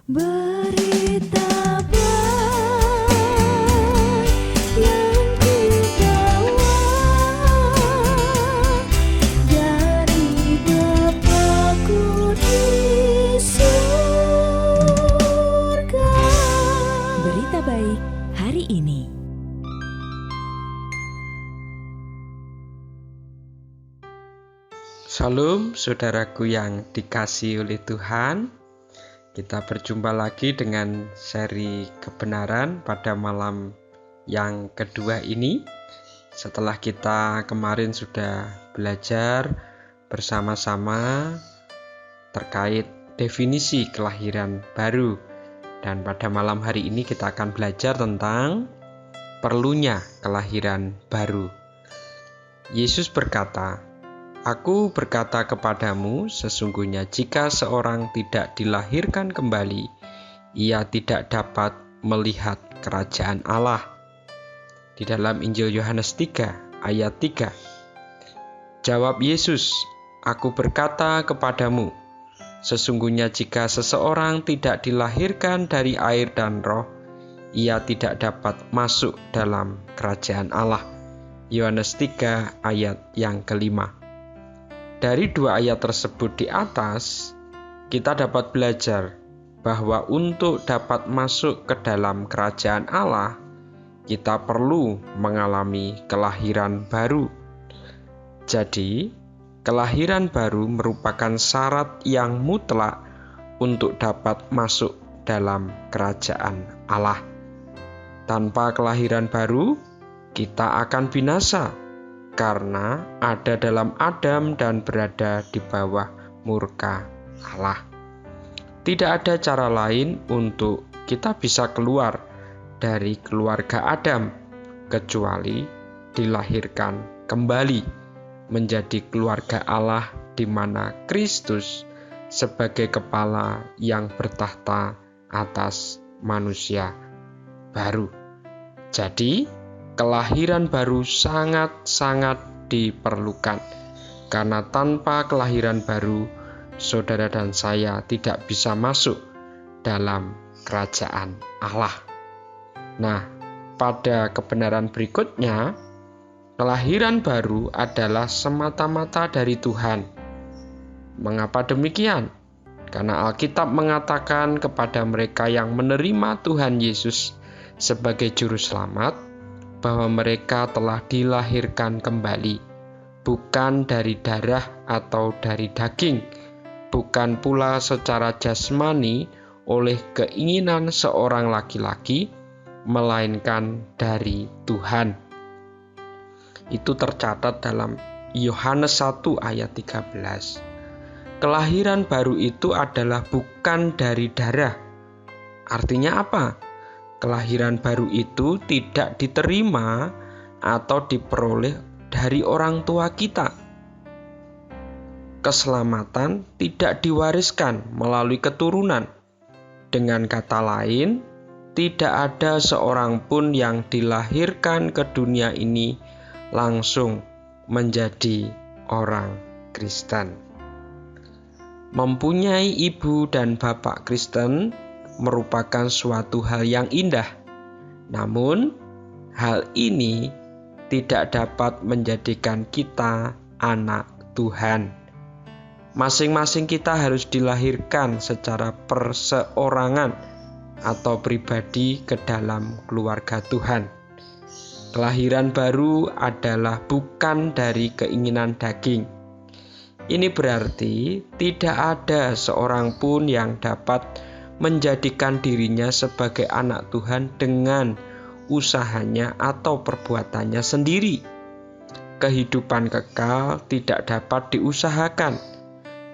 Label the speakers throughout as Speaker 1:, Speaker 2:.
Speaker 1: Berita baik yang ku bawa dari Bapa-Ku di surga. Berita baik hari ini.
Speaker 2: Salam saudaraku yang dikasihi oleh Tuhan. Kita berjumpa lagi dengan seri kebenaran pada malam yang kedua ini. Setelah kita kemarin sudah belajar bersama-sama terkait definisi kelahiran baru. Dan pada malam hari ini kita akan belajar tentang perlunya kelahiran baru. Yesus berkata, "Aku berkata kepadamu, sesungguhnya jika seorang tidak dilahirkan kembali, ia tidak dapat melihat kerajaan Allah." Di dalam Injil Yohanes 3 ayat 3. Jawab Yesus, "Aku berkata kepadamu, sesungguhnya jika seseorang tidak dilahirkan dari air dan roh, ia tidak dapat masuk dalam kerajaan Allah." Yohanes 3 ayat yang kelima. Dari dua ayat tersebut di atas, kita dapat belajar bahwa untuk dapat masuk ke dalam kerajaan Allah, kita perlu mengalami kelahiran baru. Jadi, kelahiran baru merupakan syarat yang mutlak untuk dapat masuk dalam kerajaan Allah. Tanpa kelahiran baru, kita akan binasa, karena ada dalam Adam dan berada di bawah murka Allah. Tidak ada cara lain untuk kita bisa keluar dari keluarga Adam kecuali dilahirkan kembali menjadi keluarga Allah, di mana Kristus sebagai kepala yang bertahta atas manusia baru. Jadi, kelahiran baru sangat-sangat diperlukan, karena tanpa kelahiran baru, saudara dan saya tidak bisa masuk dalam kerajaan Allah. Nah, pada kebenaran berikutnya, kelahiran baru adalah semata-mata dari Tuhan. Mengapa demikian? Karena Alkitab mengatakan kepada mereka yang menerima Tuhan Yesus sebagai juru selamat, bahwa mereka telah dilahirkan kembali, bukan dari darah atau dari daging, bukan pula secara jasmani oleh keinginan seorang laki-laki, melainkan dari Tuhan. Itu tercatat dalam Yohanes 1 ayat 13. Kelahiran baru itu adalah bukan dari darah. Artinya apa? Kelahiran baru itu tidak diterima atau diperoleh dari orang tua kita. Keselamatan tidak diwariskan melalui keturunan. Dengan kata lain, tidak ada seorang pun yang dilahirkan ke dunia ini langsung menjadi orang Kristen. Mempunyai ibu dan bapak Kristen merupakan suatu hal yang indah. Namun, hal ini tidak dapat menjadikan kita anak Tuhan. Masing-masing kita harus dilahirkan secara perseorangan atau pribadi ke dalam keluarga Tuhan. Kelahiran baru adalah bukan dari keinginan daging. Ini berarti tidak ada seorang pun yang dapat menjadikan dirinya sebagai anak Tuhan dengan usahanya atau perbuatannya sendiri. Kehidupan kekal tidak dapat diusahakan,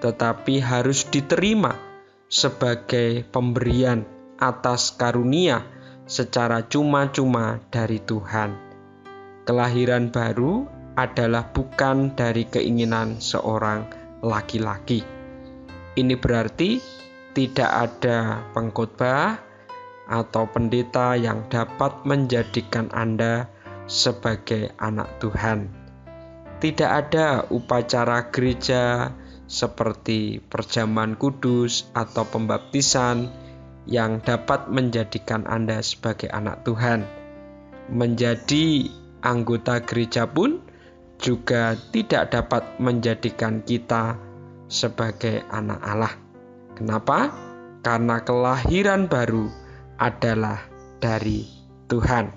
Speaker 2: tetapi harus diterima sebagai pemberian atas karunia secara cuma-cuma dari Tuhan. Kelahiran baru adalah bukan dari keinginan seorang laki-laki. Ini berarti tidak ada pengkhotbah atau pendeta yang dapat menjadikan Anda sebagai anak Tuhan. Tidak ada upacara gereja seperti perjamuan kudus atau pembaptisan yang dapat menjadikan Anda sebagai anak Tuhan. Menjadi anggota gereja pun juga tidak dapat menjadikan kita sebagai anak Allah. Kenapa? Karena kelahiran baru adalah dari Tuhan.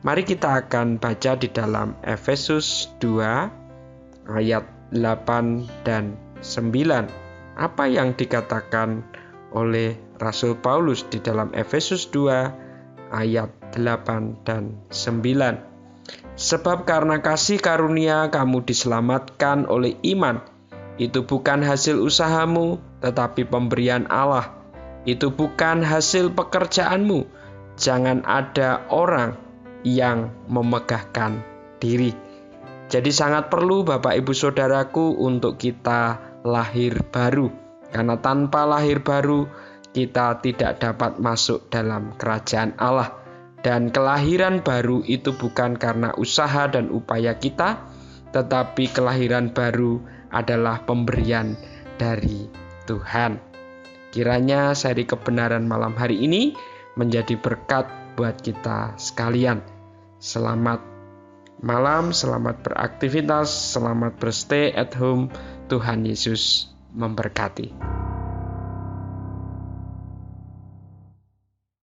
Speaker 2: Mari kita akan baca di dalam Efesus 2 ayat 8 dan 9. Apa yang dikatakan oleh Rasul Paulus di dalam Efesus 2 ayat 8 dan 9. Sebab karena kasih karunia kamu diselamatkan oleh iman. Itu bukan hasil usahamu, tetapi pemberian Allah. Itu bukan hasil pekerjaanmu. Jangan ada orang yang memegahkan diri. Jadi sangat perlu Bapak Ibu Saudaraku untuk kita lahir baru. Karena tanpa lahir baru kita tidak dapat masuk dalam kerajaan Allah. Dan kelahiran baru itu bukan karena usaha dan upaya kita, tetapi kelahiran baru adalah pemberian dari Tuhan. Kiranya seri kebenaran malam hari ini menjadi berkat buat kita sekalian. Selamat malam, selamat beraktivitas, selamat berstay at home. Tuhan Yesus memberkati.